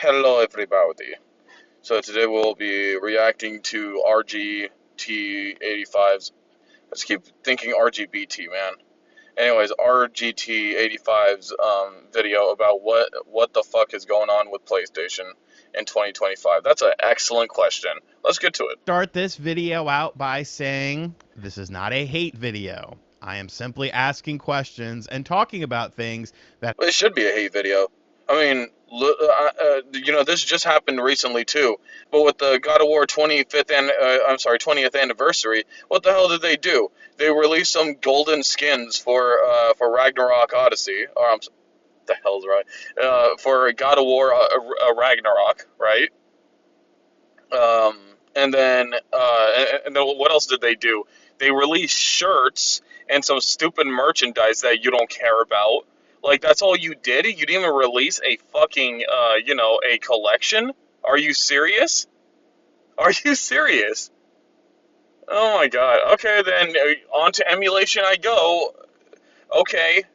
Hello, everybody. So today we'll be reacting to RGT85's. I just keep thinking RGBT, man. Anyways, RGT85's video about what the fuck is going on with PlayStation in 2025. That's an excellent question. Let's get to it. Start this video out by saying this is not a hate video. I am simply asking questions and talking about things that It should be a hate video. I mean, this just happened recently too. But with the God of War 20th anniversary, what the hell did they do? They released some golden skins for Ragnarok Odyssey, or the hell's right, for God of War Ragnarok, right? Um, and then what else did they do? They released shirts and some stupid merchandise that you don't care about. Like, that's all you did? You didn't even release a fucking, a collection? Are you serious? Are you serious? Oh my god. Okay, then, on to emulation I go. Okay.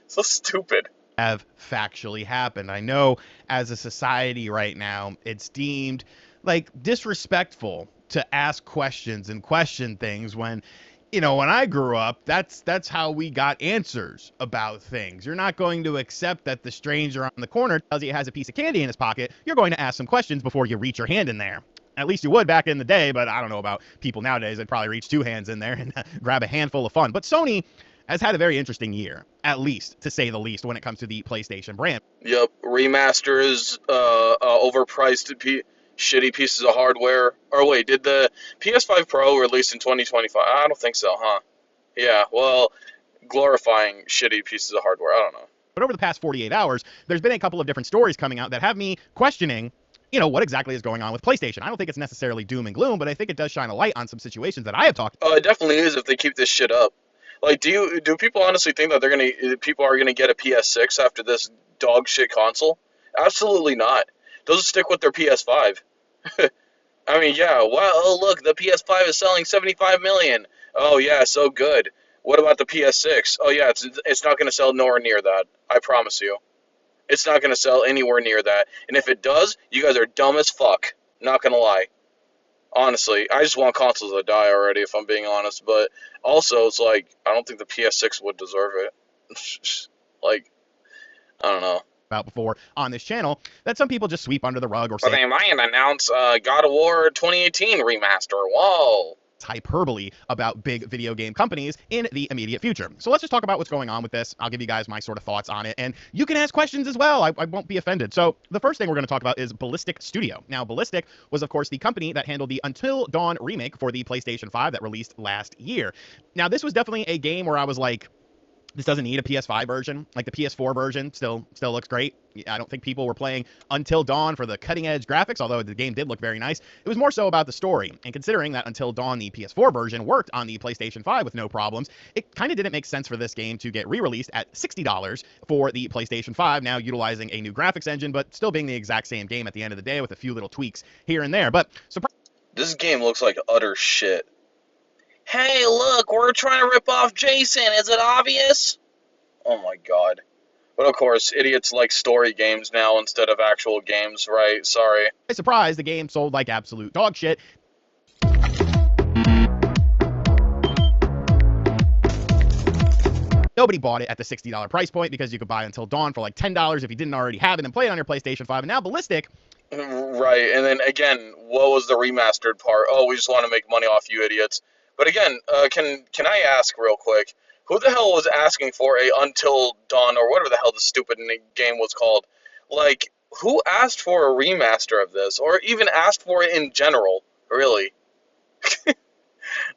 So stupid. have factually happened. I know as a society right now, it's deemed like disrespectful to ask questions and question things when when I grew up, that's how we got answers about things. You're not going to accept that the stranger on the corner tells you he has a piece of candy in his pocket. You're going to ask some questions before you reach your hand in there. At least you would back in the day, but I don't know about people nowadays. They'd probably reach two hands in there and grab a handful of fun. But Sony has had a very interesting year, at least, to say the least, when it comes to the PlayStation brand. Yep, remasters, overpriced shitty pieces of hardware. Or wait, did the PS5 Pro release in 2025? I don't think so, huh? Yeah, well, glorifying shitty pieces of hardware. I don't know. But over the past 48 hours, there's been a couple of different stories coming out that have me questioning what exactly is going on with PlayStation. I don't think it's necessarily doom and gloom, but I think it does shine a light on some situations that I have talked about. Oh, it definitely is if they keep this shit up. Like, do people honestly think that people are gonna get a PS6 after this dog shit console? Absolutely not. They'll just stick with their PS5. I mean, yeah. Well, oh look, the PS5 is selling 75 million. Oh yeah, so good. What about the PS6? Oh yeah, it's not gonna sell nowhere near that. I promise you, it's not gonna sell anywhere near that. And if it does, you guys are dumb as fuck. Not gonna lie. Honestly, I just want consoles to die already, if I'm being honest. But also, it's like, I don't think the PS6 would deserve it. Like, I don't know. About before on this channel that some people just sweep under the rug or But say they might announce God of War 2018 remaster. Whoa. it's hyperbole about big video game companies in the immediate future. So let's just talk about what's going on with this. I'll give you guys my sort of thoughts on it, and you can ask questions as well. I won't be offended. So the first thing we're going to talk about is Ballistic Studio. Now, Ballistic was, of course, the company that handled the Until Dawn remake for the PlayStation 5 that released last year. Now, this was definitely a game where I was like, this doesn't need a PS5 version. Like the PS4 version still looks great. I don't think people were playing Until Dawn for the cutting edge graphics, although the game did look very nice. It was more so about the story. And considering that Until Dawn, the PS4 version, worked on the PlayStation 5 with no problems, it kind of didn't make sense for this game to get re-released at $60 for the PlayStation 5, now utilizing a new graphics engine, but still being the exact same game at the end of the day with a few little tweaks here and there. But This game looks like utter shit. Hey, look, we're trying to rip off Jason. Is it obvious? Oh my god. But of course, idiots like story games now instead of actual games, right? Sorry. surprise, the game sold like absolute dog shit. Nobody bought it at the $60 price point because you could buy Until Dawn for like $10 if you didn't already have it and play it on your PlayStation 5. And now Ballistic. Right, and then again, what was the remastered part? Oh, we just want to make money off you idiots. But again, can I ask real quick, who the hell was asking for a Until Dawn or whatever the hell the stupid game was called? Like, who asked for a remaster of this, or even asked for it in general? Really?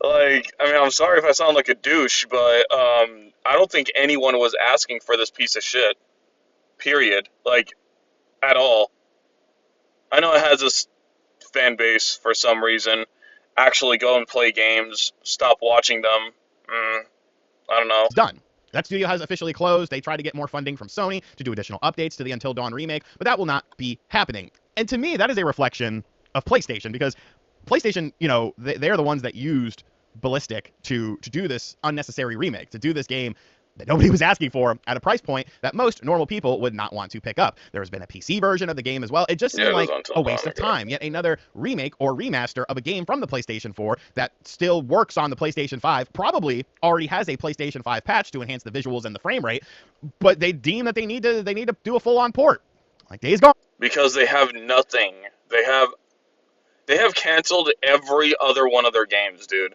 Like, I mean, I'm sorry if I sound like a douche, but I don't think anyone was asking for this piece of shit. Period. Like, at all. I know it has this fan base for some reason. Actually go and play games. Stop watching them. I don't know. It's done. That studio has officially closed. They tried to get more funding from Sony to do additional updates to the Until Dawn remake, but that will not be happening. And to me, that is a reflection of PlayStation, because PlayStation, they're the ones that used Ballistic to do this unnecessary remake, to do this game that nobody was asking for at a price point that most normal people would not want to pick up. There has been a PC version of the game as well. It just Yeah, seemed it was like on a top. waste of time. Yet another remake or remaster of a game from the PlayStation 4 that still works on the PlayStation 5, probably already has a PlayStation 5 patch to enhance the visuals and the frame rate, but they deem that they need to do a full-on port. Like Days Gone. Because they have nothing. They have canceled every other one of their games, dude.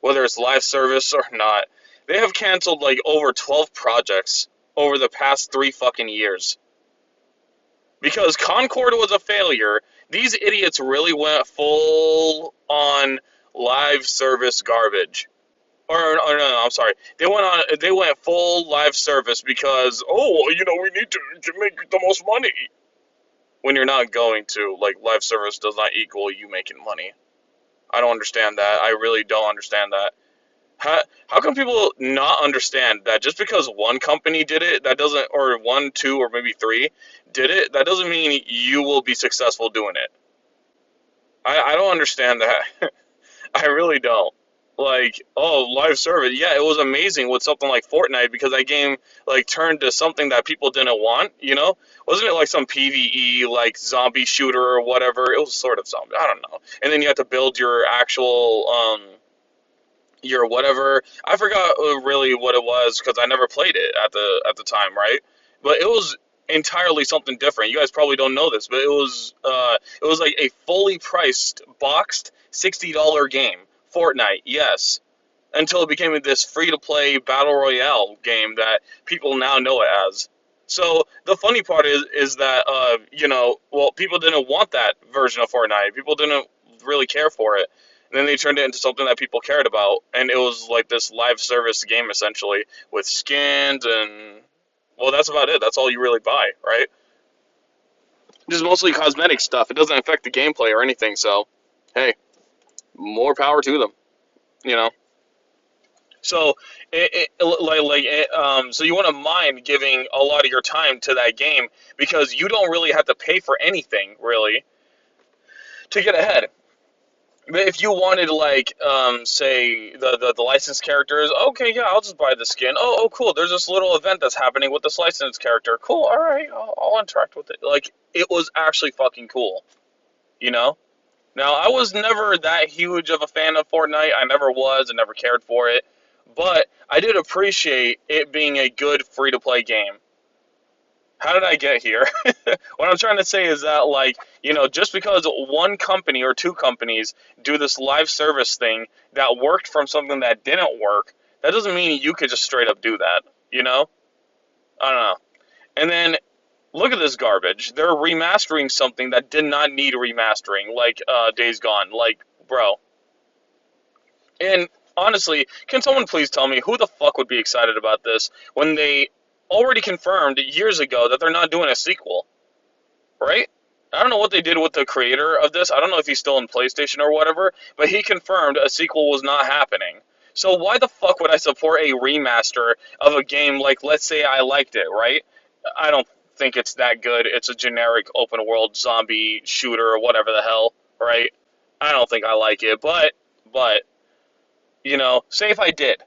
Whether it's live service or not. They have canceled like over 12 projects over the past 3 fucking years. Because Concord was a failure, these idiots really went full on live service garbage. Or no, I'm sorry. They went full live service because we need to make the most money. When you're not going to, like, live service does not equal you making money. I don't understand that. I really don't understand that. How can people not understand that just because one company did it, that doesn't, or one, two, or maybe three did it, that doesn't mean you will be successful doing it. I don't understand that. I really don't. Like, live service. Yeah, it was amazing with something like Fortnite because that game, like, turned to something that people didn't want, you know? Wasn't it like some PvE, like, zombie shooter or whatever? It was sort of zombie. I don't know. And then you have to build your actual, your whatever. I forgot really what it was because I never played it at the time, right? But it was entirely something different. You guys probably don't know this, but it was like a fully priced, boxed $60 game. Fortnite, yes. Until it became this free-to-play battle royale game that people now know it as. So the funny part is that people didn't want that version of Fortnite. People didn't really care for it. And then they turned it into something that people cared about, and it was like this live service game essentially with skins and well, that's about it. That's all you really buy, right? Just mostly cosmetic stuff. It doesn't affect the gameplay or anything. So, hey, more power to them, you know. So, so you wouldn't mind giving a lot of your time to that game because you don't really have to pay for anything really to get ahead. But if you wanted, like, say, the licensed characters, okay, yeah, I'll just buy the skin. Oh, cool, there's this little event that's happening with this licensed character. Cool, alright, I'll interact with it. Like, it was actually fucking cool, you know? Now, I was never that huge of a fan of Fortnite. I never was. I never cared for it. But I did appreciate it being a good free-to-play game. How did I get here? What I'm trying to say is that, like, just because one company or two companies do this live service thing that worked from something that didn't work, that doesn't mean you could just straight up do that, you know? I don't know. And then, look at this garbage. They're remastering something that did not need remastering, like Days Gone. Like, bro. And, honestly, can someone please tell me who the fuck would be excited about this when they already confirmed years ago that they're not doing a sequel, right? I don't know what they did with the creator of this. I don't know if he's still in PlayStation or whatever, but he confirmed a sequel was not happening. So why the fuck would I support a remaster of a game like, let's say I liked it, right? I don't think it's that good. It's a generic open world zombie shooter or whatever the hell, right? I don't think I like it, but, say if I did.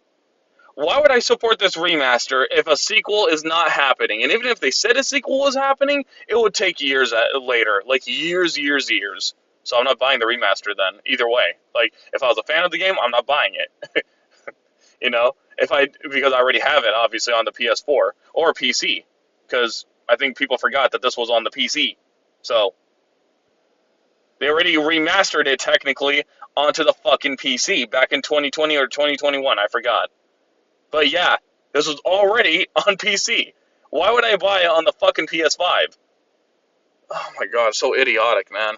Why would I support this remaster if a sequel is not happening? And even if they said a sequel was happening, it would take years later. Like, years. So I'm not buying the remaster then, either way. Like, if I was a fan of the game, I'm not buying it. Because I already have it, obviously, on the PS4 or PC. Because I think people forgot that this was on the PC. So, they already remastered it, technically, onto the fucking PC back in 2020 or 2021, I forgot. But yeah, this was already on PC. Why would I buy it on the fucking PS5? Oh my god, so idiotic, man.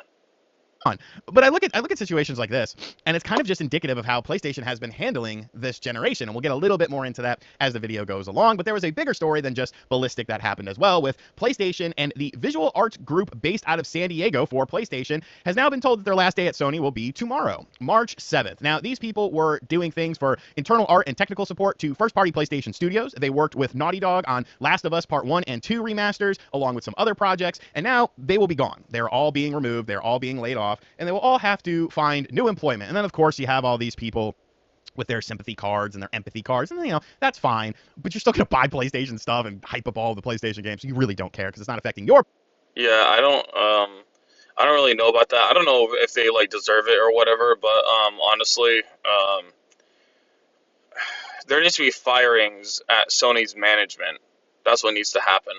On. But I look at situations like this, and it's kind of just indicative of how PlayStation has been handling this generation, and we'll get a little bit more into that as the video goes along. But there was a bigger story than just Ballistic that happened as well, with PlayStation and the visual arts group based out of San Diego for PlayStation has now been told that their last day at Sony will be tomorrow, March 7th. Now, these people were doing things for internal art and technical support to first-party PlayStation studios. They worked with Naughty Dog on Last of Us Part 1 and 2 remasters, along with some other projects, and now they will be gone. They're all being removed. They're all being laid off. And they will all have to find new employment. And then, of course, you have all these people with their sympathy cards and their empathy cards, and that's fine. But you're still gonna buy PlayStation stuff and hype up all the PlayStation games. So you really don't care because it's not affecting your. Yeah, I don't really know about that. I don't know if they like deserve it or whatever, but honestly, there needs to be firings at Sony's management. That's what needs to happen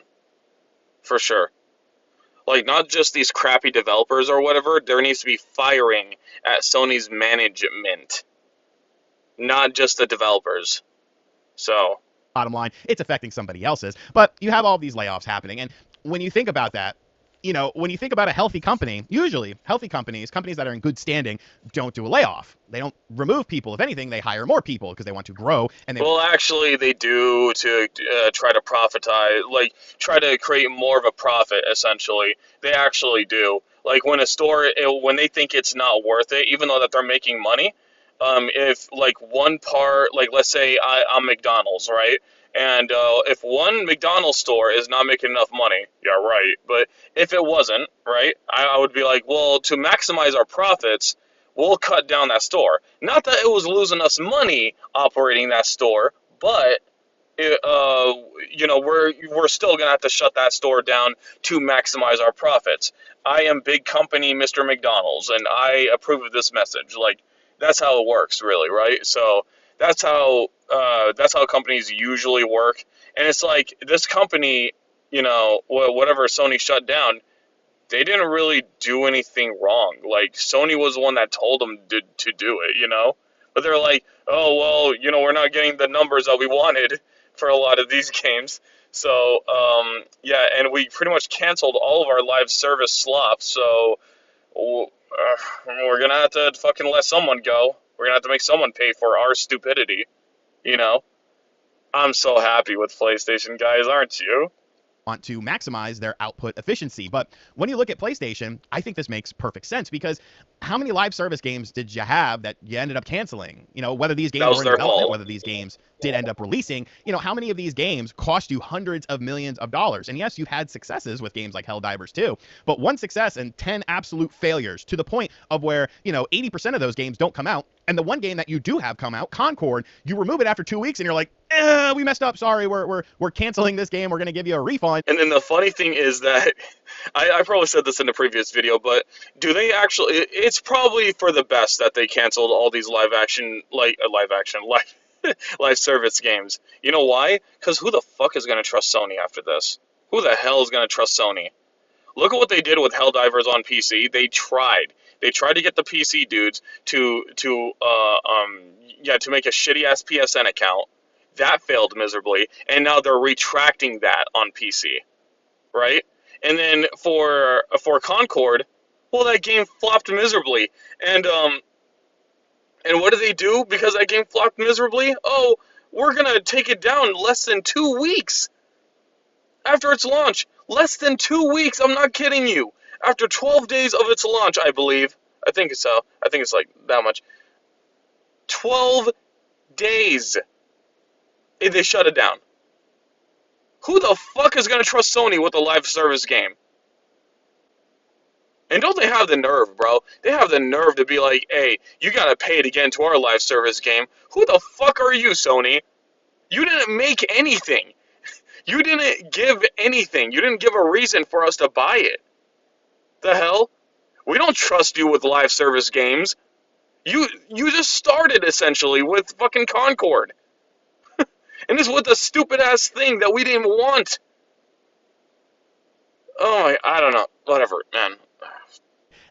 for sure. Like not just these crappy developers or whatever. There needs to be firing at Sony's management, not just the developers. So Bottom line, it's affecting somebody else's. But you have all these layoffs happening, and when you think about that, when you think about a healthy company, usually healthy companies, companies that are in good standing, don't do a layoff. They don't remove people. If anything, they hire more people because they want to grow. And well, actually, they do to try to profitize, like try to create more of a profit. Essentially, they actually do. Like when a store, when they think it's not worth it, even though that they're making money, if like one part, like let's say I'm McDonald's, right? And if one McDonald's store is not making enough money, yeah, right. But if it wasn't, right, I would be like, well, to maximize our profits, we'll cut down that store. Not that it was losing us money operating that store, but it, we're still gonna have to shut that store down to maximize our profits. I am big company Mr. McDonald's, and I approve of this message. Like that's how it works, really, right? So that's how companies usually work. And it's like this company, whatever Sony shut down, they didn't really do anything wrong. Like Sony was the one that told them to do it. But they're like, oh well, we're not getting the numbers that we wanted for a lot of these games. So yeah, and we pretty much canceled all of our live service slots. So we're gonna have to fucking let someone go. We're gonna have to make someone pay for our stupidity. You know, I'm so happy with PlayStation, guys, aren't you? want to maximize their output efficiency. But when you look at PlayStation, I think this makes perfect sense because how many live service games did you have that you ended up canceling? Whether these games That was were in their development, fault. whether these games did end up releasing, how many of these games cost you hundreds of millions of dollars? And yes, you've had successes with games like Helldivers 2, but one success and 10 absolute failures to the point of where, 80% of those games don't come out. And the one game that you do have come out, Concord, you remove it after 2 weeks and you're like, we messed up. Sorry, we're canceling this game. We're going to give you a refund. And then the funny thing is that I probably said this in the previous video, but do they actually? It's probably for the best that they canceled all these live service games. You know why? Because who the fuck is gonna trust Sony after this? Who the hell is gonna trust Sony? Look at what they did with Helldivers on PC. They tried. They tried to get the PC dudes to make a shitty ass PSN account. That failed miserably, and now they're retracting that on PC, right? And then for Concord, well, that game flopped miserably, and what did they do because that game flopped miserably? Oh, we're gonna take it down less than 2 weeks after its launch. Less than 2 weeks. I'm not kidding you. After 12 days of its launch, I believe. I think so. I think it's like that much. 12 days. They shut it down. Who the fuck is gonna trust Sony with a live service game? And don't they have the nerve, bro? They have the nerve to be like, hey, you gotta pay to get into our live service game. Who the fuck are you, Sony? You didn't make anything. You didn't give anything. You didn't give a reason for us to buy it. The hell? We don't trust you with live service games. You just started, essentially, with fucking Concord. And this was a stupid-ass thing that we didn't want. Oh, I don't know. Whatever, man.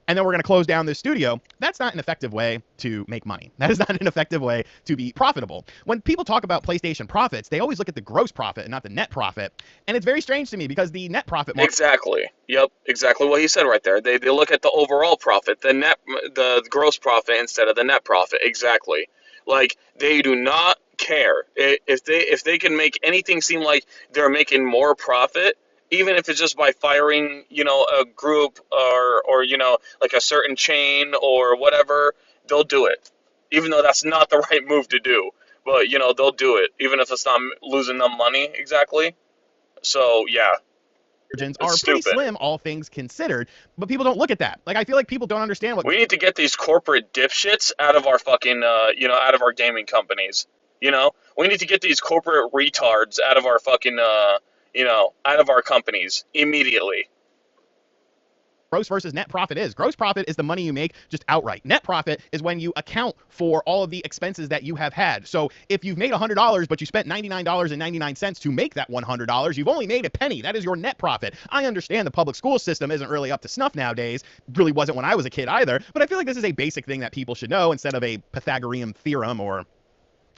And then we're going to close down this studio. That's not an effective way to make money. That is not an effective way to be profitable. When people talk about PlayStation profits, they always look at the gross profit and not the net profit. And it's very strange to me because the net profit margin. Exactly. Yep, exactly what he said right there. They look at the overall profit, the gross profit instead of the net profit. Exactly. Like they do not care if they can make anything seem like they're making more profit, even if it's just by firing, a group or like a certain chain or whatever, they'll do it. Even though that's not the right move to do. But, they'll do it, even if it's not losing them money exactly. So, yeah. margins It's are pretty stupid. slim, all things considered. But people don't look at that. Like, I feel like people don't understand what. We need to get these corporate dipshits out of our fucking, out of our gaming companies. We need to get these corporate retards out of our fucking, out of our companies immediately. Gross versus net profit is. Gross profit is the money you make just outright. Net profit is when you account for all of the expenses that you have had. So if you've made $100, but you spent $99.99 to make that $100, you've only made a penny. That is your net profit. I understand the public school system isn't really up to snuff nowadays. Really wasn't when I was a kid either. But I feel like this is a basic thing that people should know instead of a Pythagorean theorem or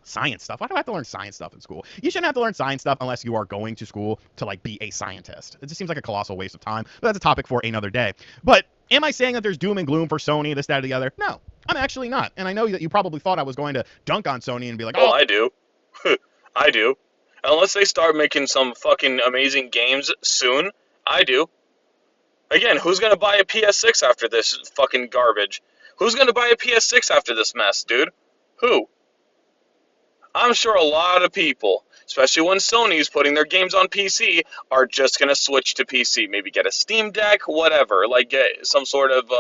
science stuff. Why do I have to learn science stuff in school? You shouldn't have to learn science stuff unless you are going to school to like be a scientist. It just seems like a colossal waste of time, but that's a topic for another day. But am I saying that there's doom and gloom for Sony, this, that, or the other? No, I'm actually not. And I know that you probably thought I was going to dunk on Sony and be like, Oh, oh, I do. I do. Unless they start making some fucking amazing games soon, I do. Again, who's gonna buy a PS6 after this fucking garbage? Who's gonna buy a PS6 after this mess, dude? Who? I'm sure a lot of people, especially when Sony's putting their games on PC, are just going to switch to PC. Maybe get a Steam Deck, whatever, like get some sort of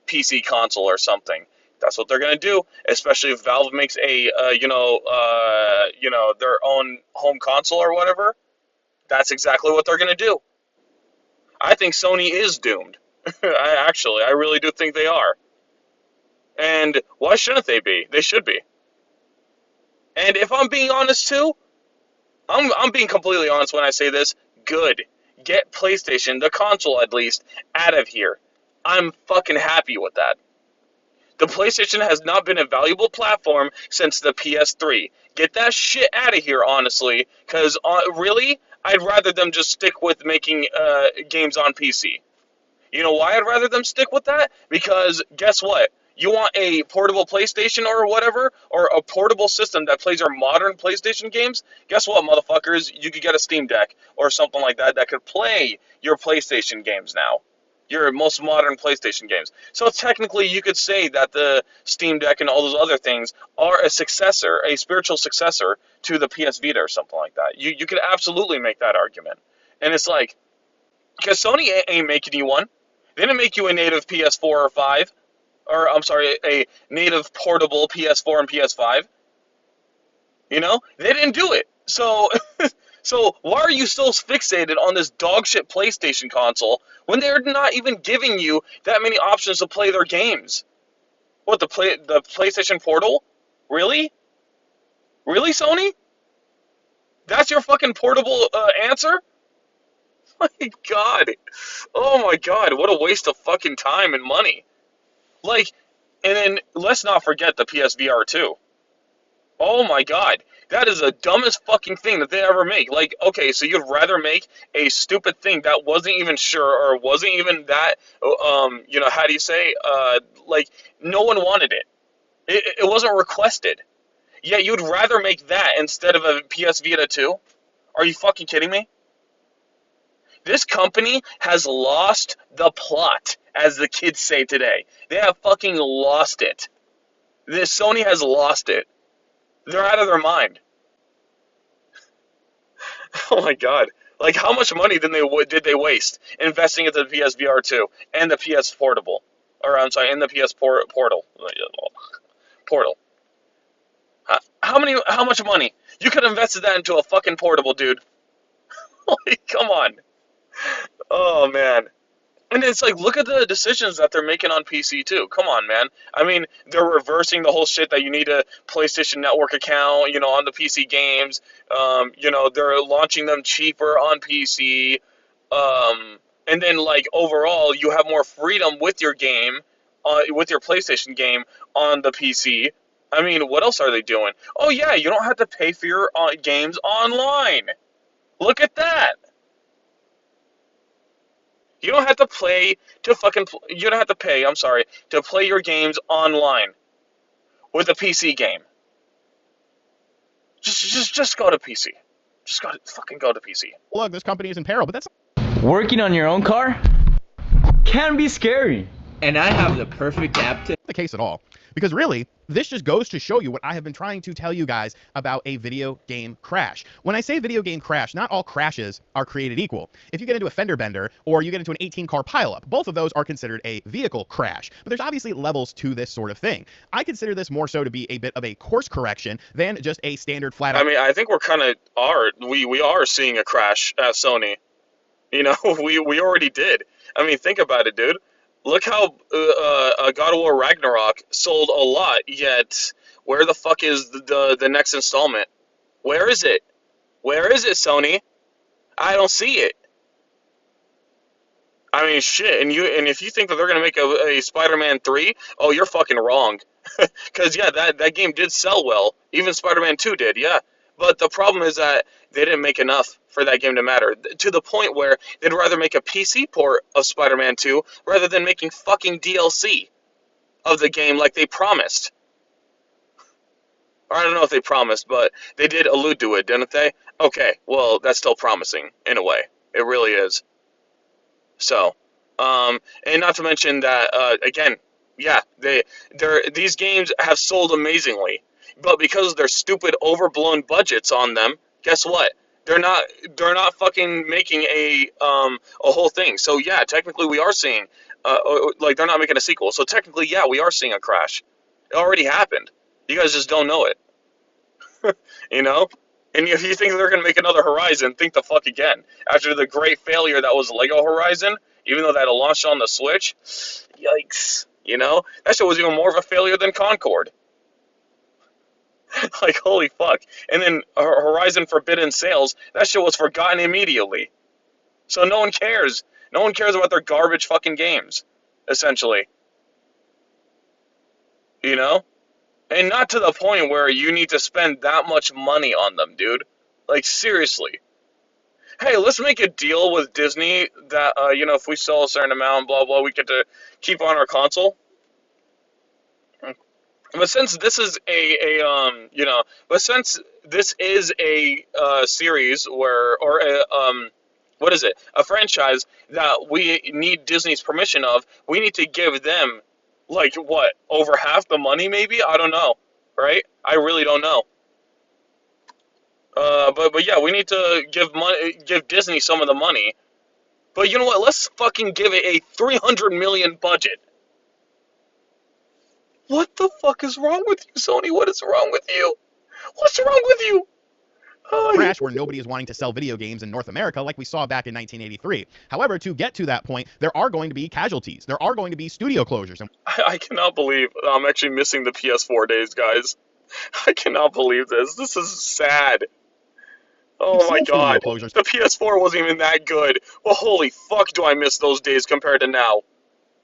PC console or something. That's what they're going to do, especially if Valve makes a, their own home console or whatever. That's exactly what they're going to do. I think Sony is doomed. I really do think they are. And why shouldn't they be? They should be. And if I'm being honest too, I'm being completely honest when I say this. Good. Get PlayStation, the console at least, out of here. I'm fucking happy with that. The PlayStation has not been a valuable platform since the PS3. Get that shit out of here, honestly. Because, really, I'd rather them just stick with making games on PC. You know why I'd rather them stick with that? Because, guess what? You want a portable PlayStation or whatever, or a portable system that plays your modern PlayStation games? Guess what, motherfuckers? You could get a Steam Deck or something like that that could play your PlayStation games now. Your most modern PlayStation games. So technically, you could say that the Steam Deck and all those other things are a successor, a spiritual successor to the PS Vita or something like that. You could absolutely make that argument. And it's like, because Sony ain't making you one. They didn't make you a native PS4 or 5. Or, I'm sorry, a native portable PS4 and PS5. They didn't do it. So, so why are you still fixated on this dogshit PlayStation console when they're not even giving you that many options to play their games? What, the PlayStation Portal? Really? Really, Sony? That's your fucking portable answer? My God. Oh my God, what a waste of fucking time and money. Like, and then let's not forget the PSVR 2. Oh my God, that is the dumbest fucking thing that they ever make. Like, okay, so you'd rather make a stupid thing that wasn't even sure or wasn't even that, how do you say, like, no one wanted it. It wasn't requested. Yet you'd rather make that instead of a PS Vita 2? Are you fucking kidding me? This company has lost the plot, as the kids say today. They have fucking lost it. This Sony has lost it. They're out of their mind. Oh my God! Like, how much money did they waste investing into the PSVR 2 and the PS Portable, or I'm sorry, and the PS Portal? Portal. How much money? You could have invested that into a fucking portable, dude. Like, come on. Oh man. And it's like, look at the decisions that they're making on PC too. Come on, man. I mean, they're reversing the whole shit that you need a PlayStation Network account, on the PC games. They're launching them cheaper on PC. And then, like, overall, you have more freedom with your game, with your PlayStation game on the PC. I mean, what else are they doing? Oh yeah, you don't have to pay for your games online. Look at that. You don't have to you don't have to pay, I'm sorry, to play your games online with a PC game. Just go to PC. Fucking go to PC. Look, this company is in peril, but that's Working on your own car can be scary. And I have the perfect app to The case at all. Because really, this just goes to show you what I have been trying to tell you guys about a video game crash. When I say video game crash, not all crashes are created equal. If you get into a fender bender or you get into an 18-car pileup, both of those are considered a vehicle crash. But there's obviously levels to this sort of thing. I consider this more so to be a bit of a course correction than just a standard flat out. I mean, I think we're kind of we are seeing a crash at Sony. You know, we already did. I mean, think about it, dude. Look how God of War Ragnarok sold a lot, yet where the fuck is the next installment? Where is it? Where is it, Sony? I don't see it. I mean, shit. And if you think that they're gonna make a Spider-Man 3, oh, you're fucking wrong. Because yeah, that game did sell well. Even Spider-Man 2 did, yeah. But the problem is that they didn't make enough for that game to matter. To the point where they'd rather make a PC port of Spider-Man 2 rather than making fucking DLC of the game like they promised. Or I don't know if they promised, but they did allude to it, didn't they? Okay, well, that's still promising, in a way. It really is. So, and not to mention that, again, yeah, these games have sold amazingly, but because of their stupid overblown budgets on them, guess what? They're not fucking making a whole thing. So yeah, technically we are seeing, like they're not making a sequel. So technically, yeah, we are seeing a crash. It already happened. You guys just don't know it, you know? And if you think they're going to make another Horizon, think the fuck again. After the great failure that was Lego Horizon, even though that launched on the Switch, yikes. You know? That shit was even more of a failure than Concord. Like, holy fuck. And then Horizon Forbidden Sales, that shit was forgotten immediately. So no one cares. No one cares about their garbage fucking games, essentially. You know? And not to the point where you need to spend that much money on them, dude. Like, seriously. Hey, let's make a deal with Disney that, if we sell a certain amount, blah, blah, we get to keep on our console. But since this is a series what is it? A franchise that we need Disney's permission of, we need to give them, like, what, over half the money, maybe? I don't know, right? I really don't know. But yeah, we need to give Disney some of the money. But you know what? Let's fucking give it a 300 million budget. What the fuck is wrong with you, Sony? What is wrong with you? What's wrong with you? Oh, Crash where nobody is wanting to sell video games in North America like we saw back in 1983. However, to get to that point, there are going to be casualties. There are going to be studio closures. And I cannot believe I'm actually missing the PS4 days, guys. I cannot believe this. This is sad. Oh my god. closures. The PS4 wasn't even that good. Well, holy fuck do I miss those days compared to now.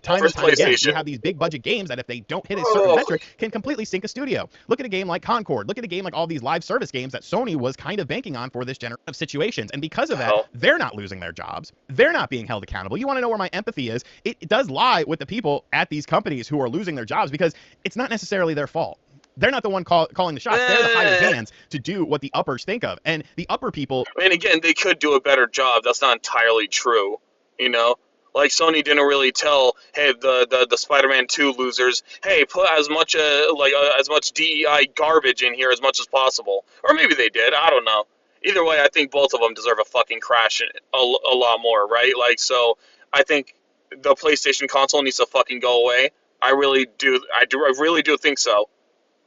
Time For and time again, PlayStation. you have these big budget games that if they don't hit a certain metric, can completely sink a studio. Look at a game like Concord. Look at a game like all these live service games that Sony was kind of banking on for this generation of situations. And because of that, they're not losing their jobs. They're not being held accountable. You want to know where my empathy is? It does lie with the people at these companies who are losing their jobs because it's not necessarily their fault. They're not the one calling the shots. They're the hired hands to do what the uppers think of. And the upper people... And again, they could do a better job. That's not entirely true, you know? Like, Sony didn't really tell, hey, the Spider-Man 2 losers, hey, put as much DEI garbage in here as much as possible. Or maybe they did. I don't know. Either way, I think both of them deserve a fucking crash a lot more, right? Like, so I think the PlayStation console needs to fucking go away. I really do. I really do think so.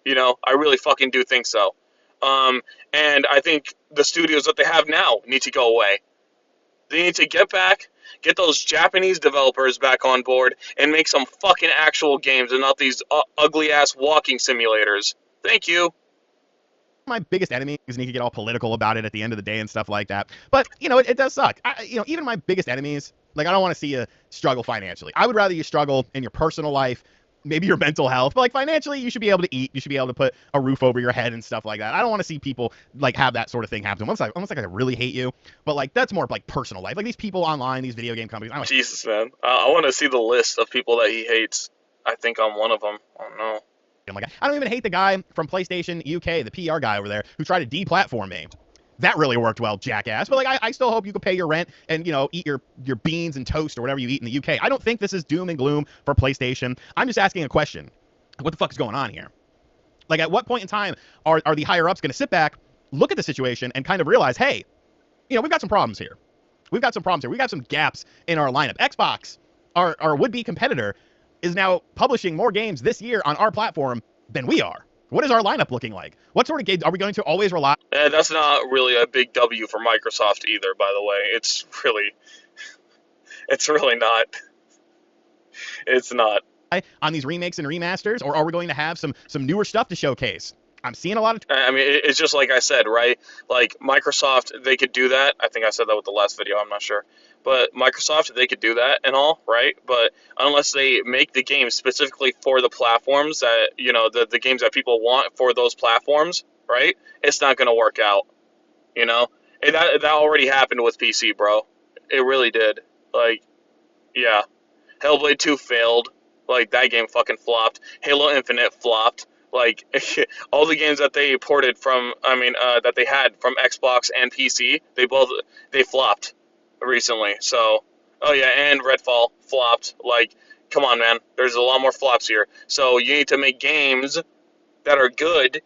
You know, I really fucking do think so. And I think the studios that they have now need to go away. They need to get those Japanese developers back on board and make some fucking actual games and not these ugly-ass walking simulators. Thank you. My biggest enemies need to get all political about it at the end of the day and stuff like that. But, it does suck. Even my biggest enemies, like, I don't want to see you struggle financially. I would rather you struggle in your personal life, maybe your mental health, but like financially, you should be able to eat. You should be able to put a roof over your head and stuff like that. I don't want to see people like have that sort of thing happen to them. Almost like I really hate you, but like that's more like personal life. Like these people online, these video game companies. I'm like, Jesus, man. I want to see the list of people that he hates. I think I'm one of them. I don't know. I don't even hate the guy from PlayStation UK, the PR guy over there, who tried to deplatform me. That really worked well, jackass. But like, I still hope you can pay your rent and, you know, eat your beans and toast or whatever you eat in the UK. I don't think this is doom and gloom for PlayStation. I'm just asking a question. What the fuck is going on here? Like, at what point in time are the higher ups going to sit back, look at the situation, and kind of realize, hey, you know, we've got some problems here. We've got some gaps in our lineup. Xbox, our would-be competitor, is now publishing more games this year on our platform than we are. What is our lineup looking like? What sort of games are we going to always rely? And that's not really a big W for Microsoft either, by the way. It's really not. It's not. On these remakes and remasters, or are we going to have some newer stuff to showcase? I'm seeing a lot of. I mean, it's just like I said, right? Like Microsoft, they could do that. I think I said that with the last video. I'm not sure, but Microsoft, they could do that and all, right? But unless they make the game specifically for the platforms that, you know, the games that people want for those platforms, right? It's not going to work out. You know, and that already happened with PC, bro. It really did. Like, yeah, Hellblade 2 failed. Like, that game fucking flopped. Halo Infinite flopped. Like, all the games that they ported from, that they had from Xbox and PC, they flopped recently. So, oh yeah, and Redfall flopped. Like, come on, man. There's a lot more flops here. So, you need to make games that are good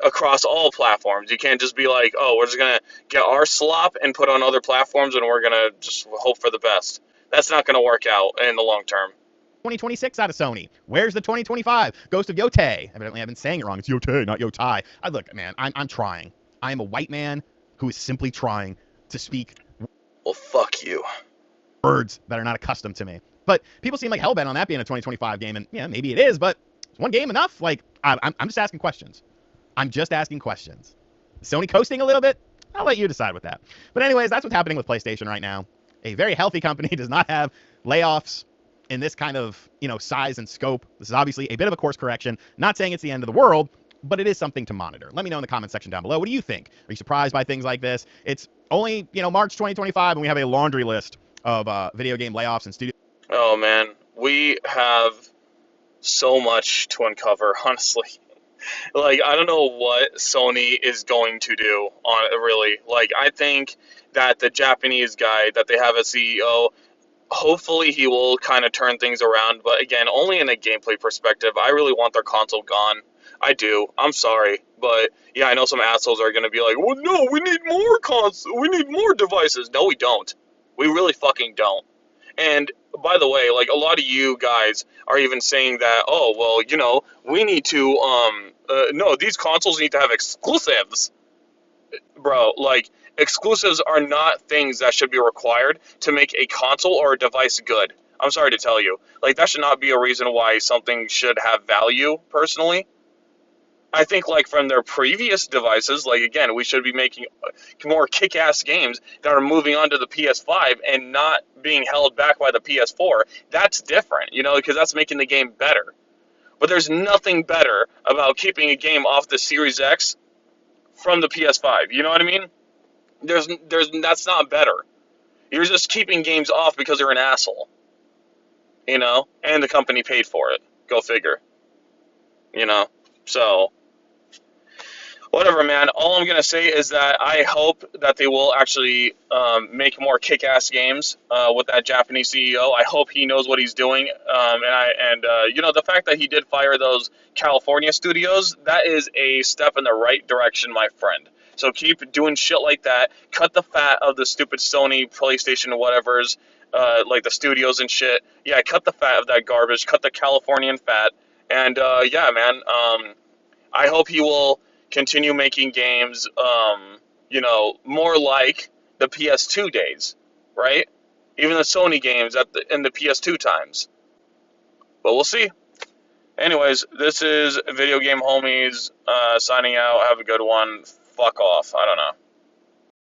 across all platforms. You can't just be like, oh, we're just going to get our slop and put on other platforms and we're going to just hope for the best. That's not going to work out in the long term. 2026 out of Sony. Where's the 2025 Ghost of Yotei? Evidently, I've been saying it wrong. It's Yotei, not Yotai. Look, man, I'm trying. I am a white man who is simply trying to speak Well, fuck you. words that are not accustomed to me. But people seem like hellbent on that being a 2025 game, and yeah, maybe it is, but is one game enough? Like, I'm just asking questions. I'm just asking questions. Sony coasting a little bit? I'll let you decide with that. But anyways, that's what's happening with PlayStation right now. A very healthy company does not have layoffs in this kind of, you know, size and scope. This is obviously a bit of a course correction. Not saying it's the end of the world, but it is something to monitor. Let me know in the comment section down below. What do you think? Are you surprised by things like this? It's only, you know, March 2025, and we have a laundry list of video game layoffs and studio. Oh, man. We have so much to uncover, honestly. Like, I don't know what Sony is going to do on it, really. Like, I think that the Japanese guy that they have as CEO, hopefully he will kind of turn things around. But again, only in a gameplay perspective. I really want their console gone. I do. I'm sorry. But yeah, I know some assholes are going to be like, well, no, we need more we need more devices. No, we don't. We really fucking don't. And by the way, like, a lot of you guys are even saying that, oh, well, you know, we need to, no, these consoles need to have exclusives. Bro, like, exclusives are not things that should be required to make a console or a device good. I'm sorry to tell you. Like, that should not be a reason why something should have value, personally. I think, like, from their previous devices, like, again, we should be making more kick-ass games that are moving on to the PS5 and not being held back by the PS4. That's different, you know, because that's making the game better. But there's nothing better about keeping a game off the Series X from the PS5. You know what I mean? That's not better. You're just keeping games off because you're an asshole. You know? And the company paid for it. Go figure. You know? So, whatever, man. All I'm going to say is that I hope that they will actually make more kick-ass games with that Japanese CEO. I hope he knows what he's doing. You know, the fact that he did fire those California studios, that is a step in the right direction, my friend. So keep doing shit like that. Cut the fat of the stupid Sony, PlayStation, whatever's, like the studios and shit. Yeah, cut the fat of that garbage. Cut the Californian fat. And, yeah, man, I hope he will continue making games, you know, more like the PS2 days, right? Even the Sony games in the PS2 times. But we'll see. Anyways, this is Video Game Homies signing out. Have a good one. Fuck off. I don't know.